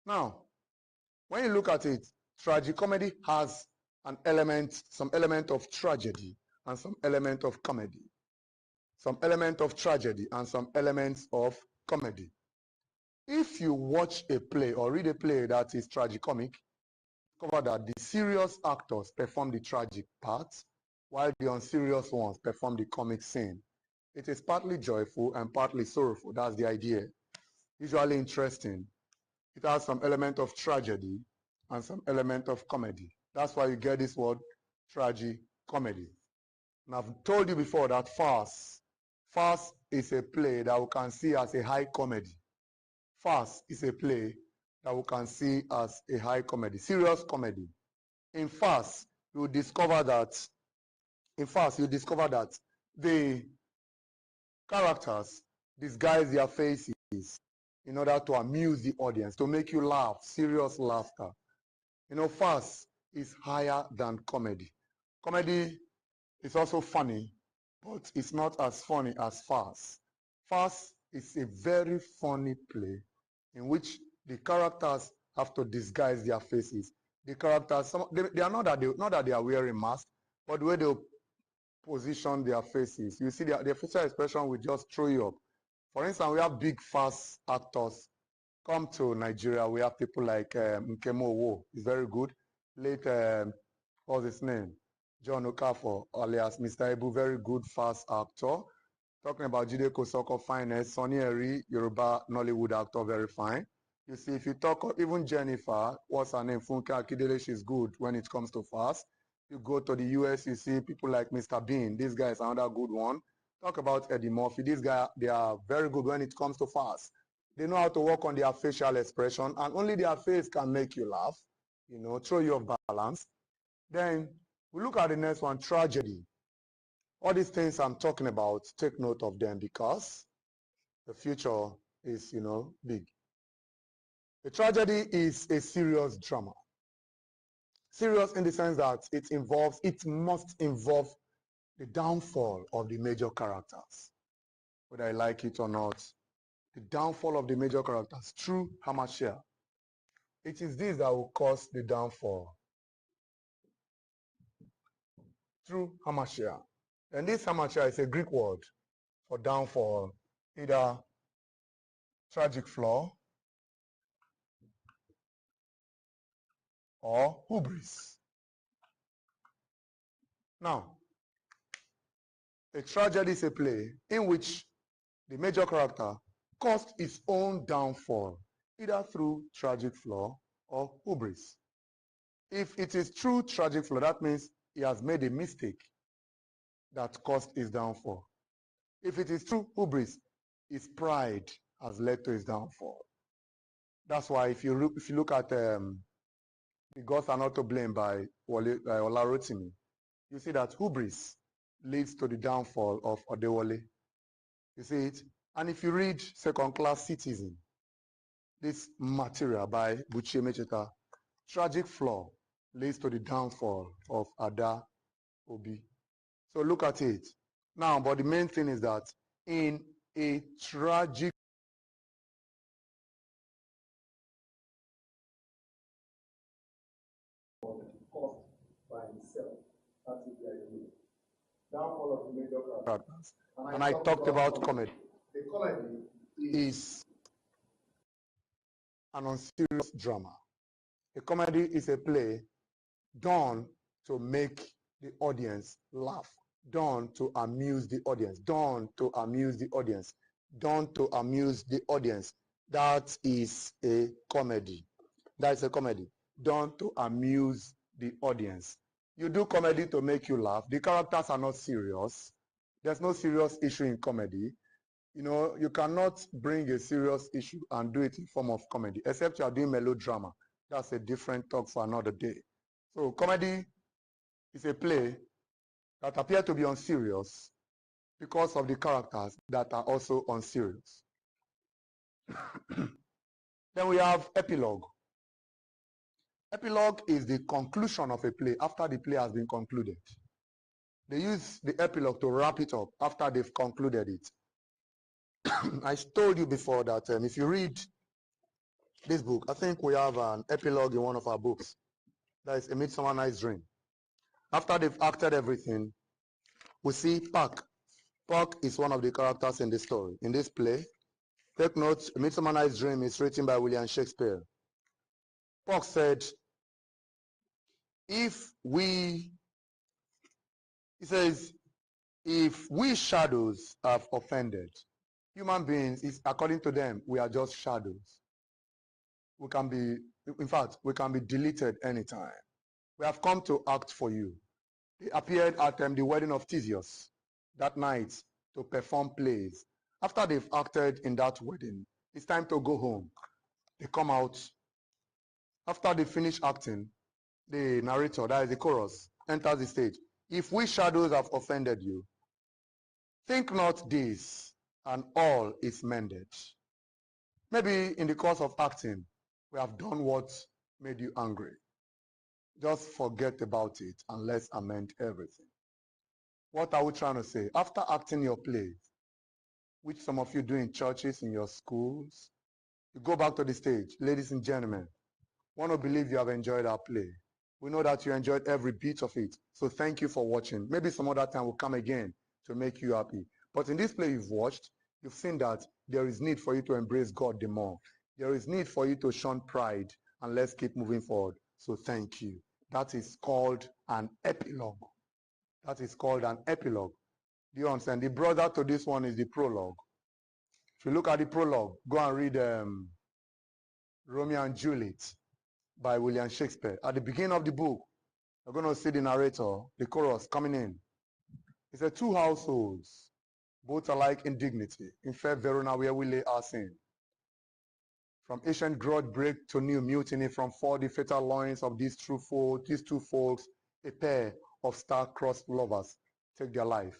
Now, when you look at it, tragicomedy has some element of tragedy and some element of comedy. Some element of tragedy and some elements of comedy. If you watch a play or read a play that is tragicomic, discover that the serious actors perform the tragic parts, while the unserious ones perform the comic scene. It is partly joyful and partly sorrowful. That's the idea. Usually interesting. It has some element of tragedy and some element of comedy. That's why you get this word, tragicomedy. And I've told you before that farce is a play that we can see as a high comedy. Farce is a play that we can see as a high comedy, serious comedy. In farce, you discover that the characters disguise their faces in order to amuse the audience, to make you laugh, serious laughter. You know, farce is higher than comedy. Comedy is also funny, but it's not as funny as farce. Farce is a very funny play in which the characters have to disguise their faces. The characters, they are not that they are wearing masks, but the way they position their faces, you see their facial expression will just throw you up. For instance, we have big farce actors come to Nigeria. We have people like Omajuwa, is very good. Late, what's his name? John Okafor, alias Mr. Ebu, very good farce actor. Talking about Jide Kosoko, finest. Sonny Eri, Yoruba Nollywood actor, very fine. You see, if you talk, even Jennifer, what's her name? Funke Akindele, she's good when it comes to farce. You go to the US, you see people like Mr. Bean. This guy is another good one. Talk about Eddie Murphy. These guys, they are very good when it comes to farce. They know how to work on their facial expression, and only their face can make you laugh, you know, throw you off balance. Then we look at the next one, tragedy. All these things I'm talking about, take note of them because the future is, you know, big. A tragedy is a serious drama. Serious in the sense that it must involve the downfall of the major characters, whether I like it or not. The downfall of the major characters through hamartia. It is this that will cause the downfall through hamartia. And this hamartia is a Greek word for downfall, either tragic flaw or hubris. Now, a tragedy is a play in which the major character caused his own downfall, either through tragic flaw or hubris. If it is true tragic flaw, that means he has made a mistake that caused his downfall. If it is true hubris, his pride has led to his downfall. That's why if you look at The Gods Are Not to Blame by Olarotimi, you see that hubris leads to the downfall of Odewole. You see it? And if you read Second Class Citizen, this material by Buchi Emecheta, tragic flaw leads to the downfall of Ada Obi. So look at it. Now, but the main thing is that in a tragic caused by himself, that is the idea. Downfall of the major characters. And I talked about comedy. The comedy is an unserious drama. A comedy is a play done to make the audience laugh, done to amuse the audience, done to amuse the audience, done to amuse the audience. That is a comedy. That is a comedy done to amuse the audience. You do comedy to make you laugh. The characters are not serious. There's no serious issue in comedy. You know, you cannot bring a serious issue and do it in form of comedy, except you are doing melodrama. That's a different talk for another day. So comedy is a play that appears to be unserious because of the characters that are also unserious. Then we have epilogue. Epilogue is the conclusion of a play after the play has been concluded. They use the epilogue to wrap it up after they've concluded it. I told you before that if you read this book, I think we have an epilogue in one of our books. That is A Midsummer Night's Dream. After they've acted everything, we see Park. Park is one of the characters in this story. In this play, take note, A Midsummer Night's Dream is written by William Shakespeare. Park said, he says, if we shadows have offended, human beings, is according to them, we are just shadows. We can be, in fact, we can be deleted anytime. We have come to act for you. They appeared at the wedding of Theseus that night to perform plays. After they've acted in that wedding, it's time to go home. They come out. After they finish acting, the narrator, that is the chorus, enters the stage. If we shadows have offended you, think not this, and all is mended. Maybe in the course of acting, we have done what made you angry. Just forget about it and let's amend everything. What are we trying to say? After acting your plays, which some of you do in churches, in your schools, you go back to the stage. Ladies and gentlemen, want to believe you have enjoyed our play. We know that you enjoyed every bit of it. So thank you for watching. Maybe some other time will come again to make you happy. But in this play you've watched, you've seen that there is need for you to embrace God the more. There is need for you to shun pride, and let's keep moving forward. So thank you. That is called an epilogue. That is called an epilogue. Do you understand? The brother to this one is the prologue. If you look at the prologue, go and read Romeo and Juliet by William Shakespeare. At the beginning of the book, you're going to see the narrator, the chorus coming in. It said, two households, both alike in dignity, in fair Verona where we lay our sin. From ancient grudge break to new mutiny, from forth the fatal loins of these two folks, a pair of star-crossed lovers take their life.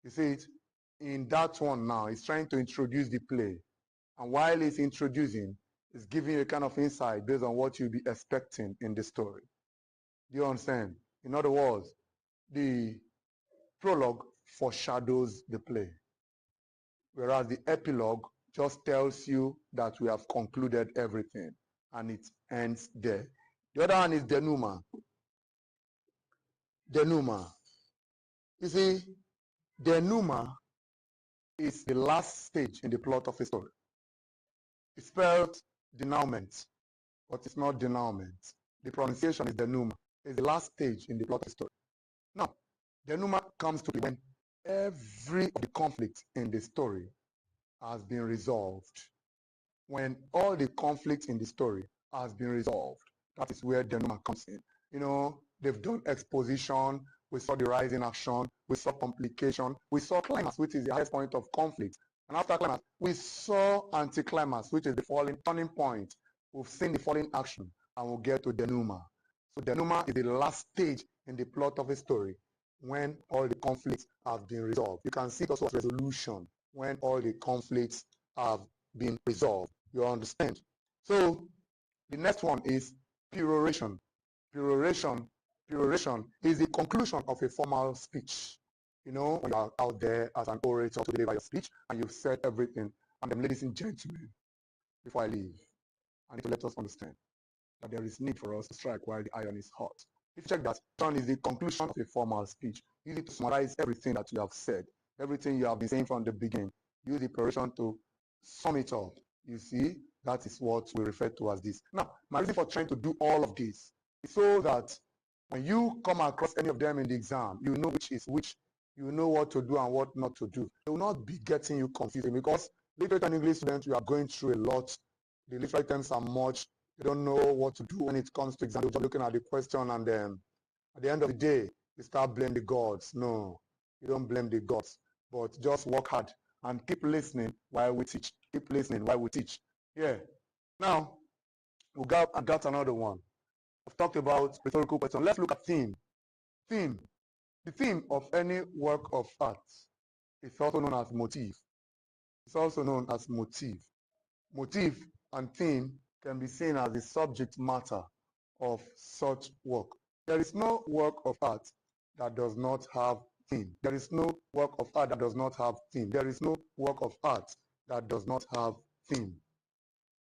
You see it? In that one now, he's trying to introduce the play. And while he's introducing, he's giving you a kind of insight based on what you'll be expecting in the story. Do you understand? In other words, the prologue foreshadows the play, whereas the epilogue just tells you that we have concluded everything, and it ends there. The other one is denouement. Denouement. You see, denouement is the last stage in the plot of a story. It's spelled denouement, but it's not denouement. The pronunciation is denouement. It's the last stage in the plot of a story. Now, denouement comes to when every of the conflict in the story has been resolved. When all the conflict in the story has been resolved, that is where denouement comes in. You know, they've done exposition, we saw the rise in action, we saw complication, we saw climax, which is the highest point of conflict. And after climax, we saw anticlimax, which is the falling turning point. We've seen the falling action, and we'll get to denouement. So denouement is the last stage in the plot of a story when all the conflicts have been resolved. You can see it also as resolution when all the conflicts have been resolved. You understand? So the next one is peroration. Peroration is the conclusion of a formal speech. You know, when you are out there as an orator to deliver your speech and you've said everything, and then, ladies and gentlemen, before I leave, I need to let us understand that there is need for us to strike while the iron is hot. If you check that, turn is the conclusion of a formal speech. Use it to summarize everything that you have said, everything you have been saying from the beginning. Use the peroration to sum it up. You see, that is what we refer to as this. Now, my reason for trying to do all of this is so that when you come across any of them in the exam, you know which is which. You know what to do and what not to do. They will not be getting you confused, because literature and English students, you are going through a lot. The literary terms are much. They don't know what to do when it comes to exam. They're looking at the question, and then at the end of the day, you start blaming the gods. No, you don't blame the gods, but just work hard and keep listening while we teach. Keep listening while we teach. Yeah. Now, I got another one. I've talked about rhetorical question. Let's look at theme. Theme. The theme of any work of art is also known as motif. It's also known as motif. Motif and theme can be seen as the subject matter of such work. There is no work of art that does not have theme. There is no work of art that does not have theme. There is no work of art that does not have theme.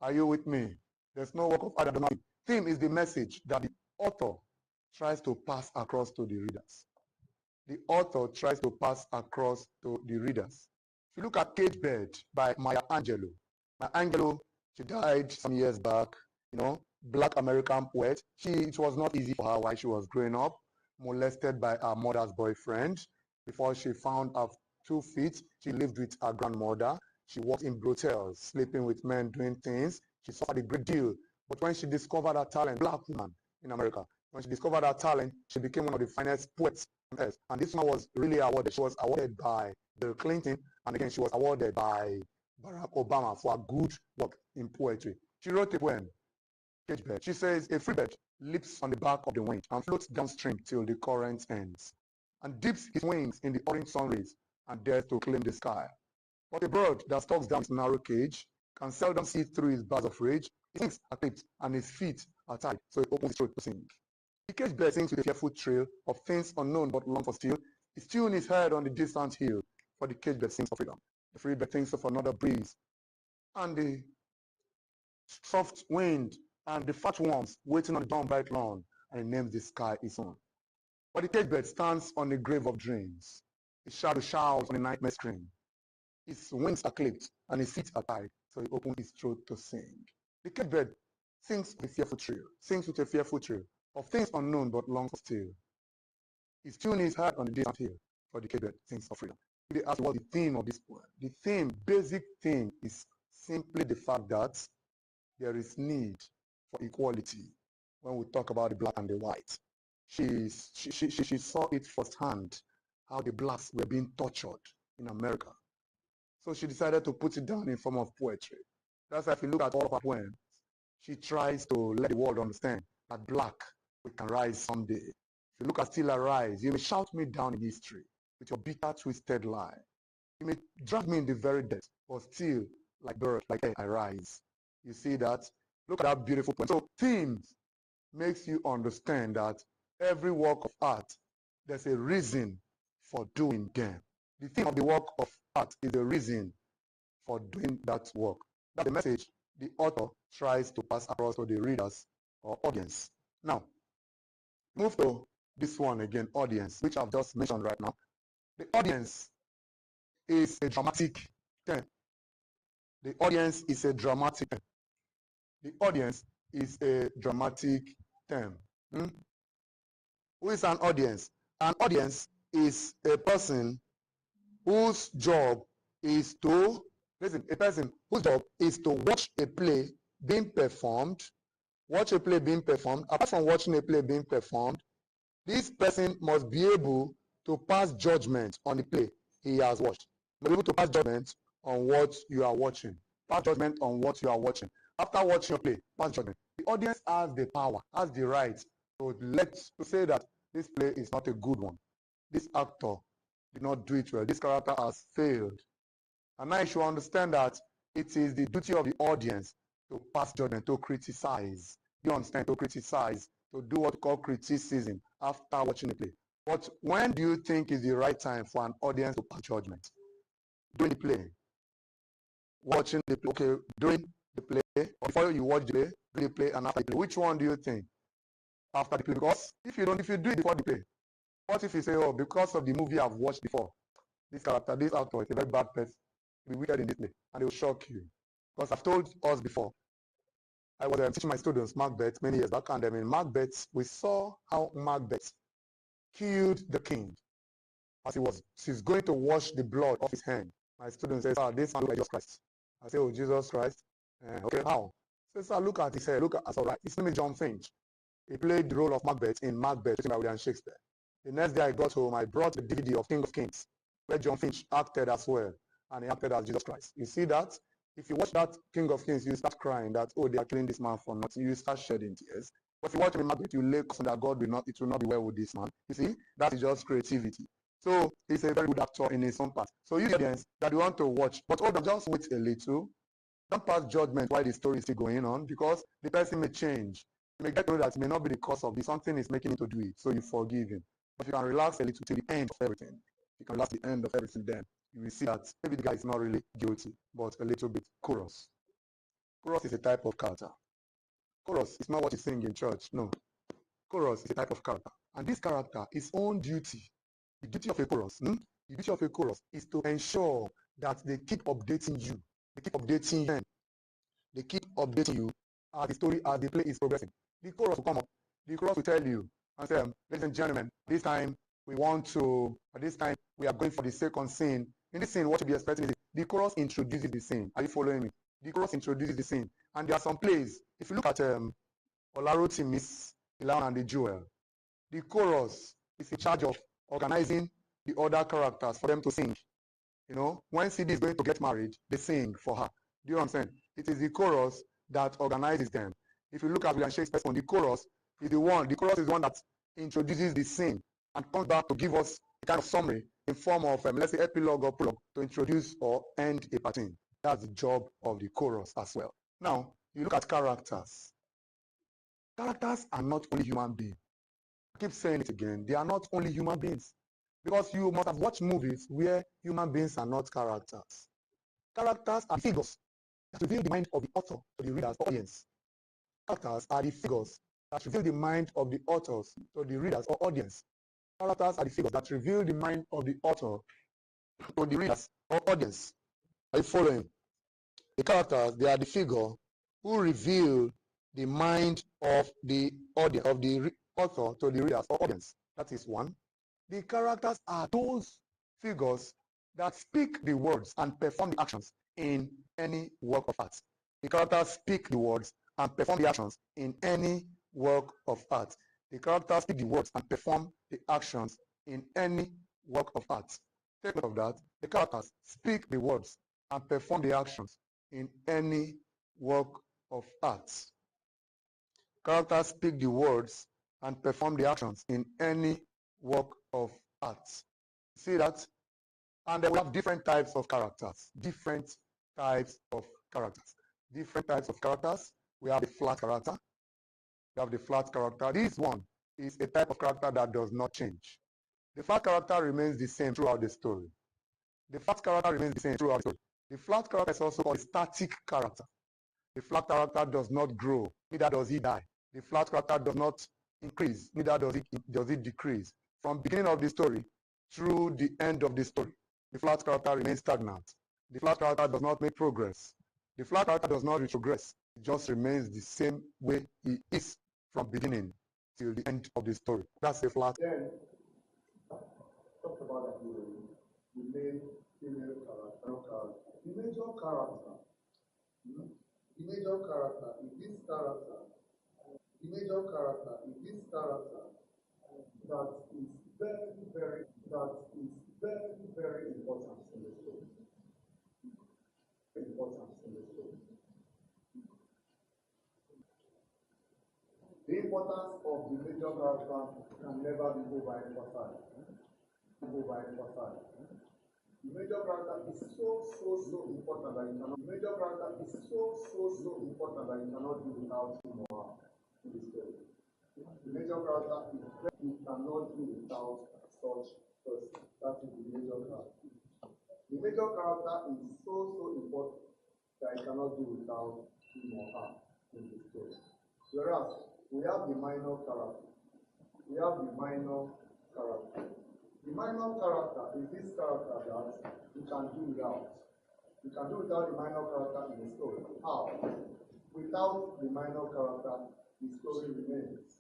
Are you with me? There's no work of art that does not. Theme is the message that the author tries to pass across to the readers. The author tries to pass across to the readers. If you look at Cage Bird by Maya Angelou, she died some years back, Black American poet. It was not easy for her while she was growing up, molested by her mother's boyfriend. Before she found her 2 feet, she lived with her grandmother. She worked in brothels, sleeping with men, doing things. She suffered a great deal. But when she discovered her talent, Black woman in America, when she discovered her talent, she became one of the finest poets on earth. And this one was really awarded. She was awarded by Bill Clinton, and again, she was awarded by Barack Obama for her good work in poetry. She wrote a poem, Cage Bird. She says, a free bird leaps on the back of the wind and floats downstream till the current ends, and dips his wings in the orange sun rays and dares to claim the sky. But a bird that stalks down his narrow cage can seldom see through his bars of rage. His wings are clipped and his feet are tied, so he opens his throat to sing. The cage bird sings with a fearful trill of things unknown but long for still. His tune is heard on the distant hill, for the cage bird sings of freedom. The free bird thinks of another breeze, and the soft wind, and the fat worms waiting on the dawn bright lawn, and he names the sky his own. But the cage bird stands on the grave of dreams. His shadow shouts on the nightmare screen. His wings are clipped and his feet are tied, so he opens his throat to sing. The cage bird sings with a fearful trill of things unknown but long for still. His tune is heard on the distant hill, for the cage bird sings of freedom. If they ask what the theme of this poem, the basic theme is simply the fact that there is need for equality when we talk about the black and the white. She saw it firsthand, how the blacks were being tortured in America. So she decided to put it down in form of poetry. That's why if you look at all of her poems, she tries to let the world understand that black, we can rise someday. If you look at Still Arise, you may shout me down in history with your bitter, twisted lie. You may drag me in the very depths, but still, like bird, like air, I rise. You see that? Look at that beautiful poem. So themes makes you understand that every work of art, there's a reason for doing them. The theme of the work of art is the reason for doing that work. That's the message the author tries to pass across to the readers or audience. Now, move to this one again, audience, which I've just mentioned right now. The audience is a dramatic term. The audience is a dramatic term. The audience is a dramatic term. Who is an audience? An audience is a person whose job is to, a person whose job is to watch a play being performed, Apart from watching a play being performed, this person must be able to pass judgment on the play he has watched. Be able to pass judgment on what you are watching. Pass judgment on what you are watching. After watching a play, pass judgment. The audience has the power, has the right to say that this play is not a good one. This actor did not do it well. This character has failed. And now you should understand that it is the duty of the audience to pass judgment, to criticize. You understand? To criticize, to do what we call criticism after watching a play. But when do you think is the right time for an audience to pass judgment? During the play. Watching the play. Okay, during the play, or before you watch the play, during the play and after the play. Which one do you think? After the play? Because if you do it before the play, what if you say, oh, because of the movie I've watched before, this character, this actor is a very bad person, be wicked in this play, and they will shock you. Because I've told us before, I was teaching my students Macbeth many years back, and in Macbeth, we saw how Macbeth killed the king as he's going to wash the blood off his hand. My student says, this man looks like Jesus Christ. I say, oh, Jesus Christ? Okay, how? He says, look at his hair, all right. His name is John Finch. He played the role of Macbeth in Macbeth, written by William Shakespeare. The next day I got home, I brought the DVD of King of Kings, where John Finch acted as well, and he acted as Jesus Christ. You see that? If you watch that King of Kings, you start crying that, oh, they are killing this man for nothing. You start shedding tears. But if you watch Macbeth, you lay on that it will not be well with this man. You see, that is just creativity. So he's a very good actor in his own part. So you audience that you want to watch, but hold on, just wait a little. Don't pass judgment while the story is still going on, because the person may change. You may get to know that it may not be the cause of this. Something is making him to do it, so you forgive him. But if you can relax a little till the end of everything, you can relax the end of everything, then you will see that maybe the guy is not really guilty, but a little bit chorus. Chorus is a type of character. Chorus is not what you sing in church. No. Chorus is a type of character. And this character, its own duty, the duty of a chorus, the duty of a chorus is to ensure that they keep updating you. They keep updating them. They keep updating you as the story, as the play is progressing. The chorus will come up. The chorus will tell you and say, ladies and gentlemen, this time we want to, or this time we are going for the second scene. In this scene, what you'll be expecting is the chorus introduces the scene. Are you following me? The chorus introduces the scene. And there are some plays. If you look at Olaroti Miss Ilan and the Jewel, the chorus is in charge of organizing the other characters for them to sing. You know, when CD is going to get married, they sing for her. Do you know what I'm saying? It is the chorus that organizes them. If you look at William Shakespeare's poem, the chorus is the one that introduces the scene and comes back to give us a kind of summary in form of, let's say, epilogue or prologue to introduce or end a pattern. That's the job of the chorus as well. Now, you look at characters. Characters are not only human beings. I keep saying it again. They are not only human beings. Because you must have watched movies where human beings are not characters. Characters are figures that reveal the mind of the author to the readers or audience. Characters are the figures that reveal the mind of the authors to the readers or audience. Characters are the figures that reveal the mind of the author to the readers or audience. Are you following? The characters, they are the figure who reveal the mind of the audience, of the author to the readers or audience. That is one. The characters are those figures that speak the words and perform the actions in any work of art. The characters speak the words and perform the actions in any work of art. The characters speak the words and perform the actions in any work of art. Take note of that. The characters speak the words and perform the actions in any work of art. Characters speak the words and perform the actions in any work of art. See that? And then we have different types of characters. Different types of characters. Different types of characters. We have the flat character. We have the flat character. This one is a type of character that does not change. The flat character remains the same throughout the story. The flat character remains the same throughout the story. The flat character is also called a static character. The flat character does not grow, neither does he die. The flat character does not increase, neither does it decrease. From beginning of the story through the end of the story, the flat character remains stagnant. The flat character does not make progress. The flat character does not retrogress. It just remains the same way he is from beginning till the end of the story. That's a flat. Then, talk about the hero. The main female character. The major character. The major character is this character. The major character is this character that is very important in the story. The importance of the major character can never be overemphasized. The major character is so important that you cannot. The major character is so important that you cannot do without him or her in the story. The major character is you cannot do without such person. That is the major character. The major character is so important that you cannot do without him or her in the story. Whereas we have the minor character. The minor character is this character that you can do without. You can do without the minor character in the story. How? Without the minor character, the story remains.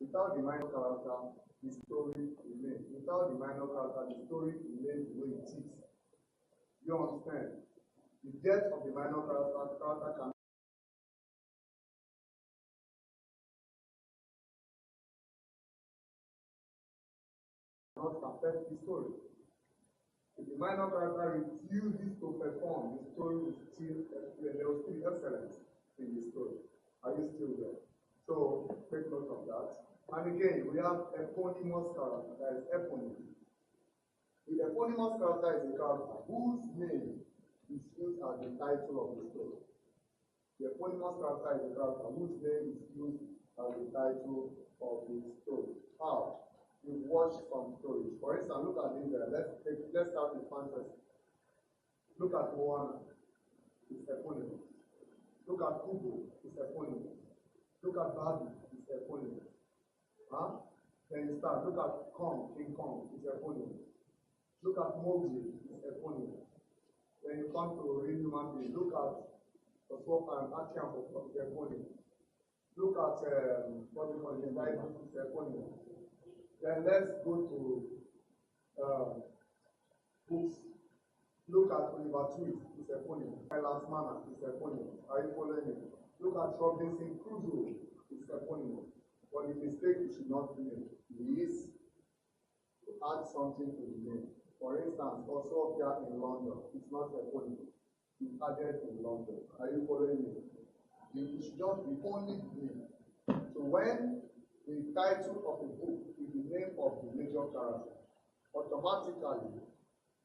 Without the minor character, the story remains. Without the minor character, the story remains the way it is. You understand? The death of the minor character can not affect the story. If the minor character refuses to perform, the story will still, there will still be excellence in the story. Are you still there? So take note of that. And again, we have eponymous character. That is eponym. The eponymous character is a character whose name is used as the title of the story. The eponymous character is a character whose name is used as the title of the story. How? You've watched some stories. For instance, look at this. Let's start with fantasy. Look at Moana. It's eponymous. Look at Kubo. It's eponymous. at Barbie, it's eponymous. Huh? Then you start, look at Kong, King Kong, it's eponymous. Look at Mowgli, it's eponymous. Then you come to real human being, look at Action, it's eponymous. Look at what we call the Bible, it's eponymous. Then let's go to books. Look at Oliver Twist, it's eponymous. Last Manor, it's eponymous. Are you following me? Look at Robinson Crusoe, it's eponymous. But the mistake you should not make is to add something to the name. For instance, also here in London, it's not eponymous. It's added in London. Are you following me? It should just be only the name. So when the title of a book is the name of the major character, automatically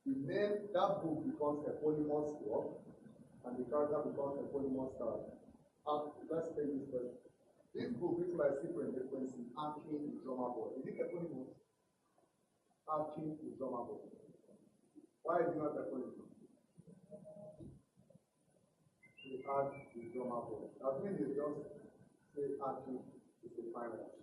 the name, that book becomes eponymous work, and the character becomes eponymous character. Let's take this question. This book written by Cyprian Frequency, Akin the Drummer Boy. Is it eponymous? Akin the Drummer Boy. Why is it not eponymous? We add the Drummer Boy. That means it's just say Akin is a fine one.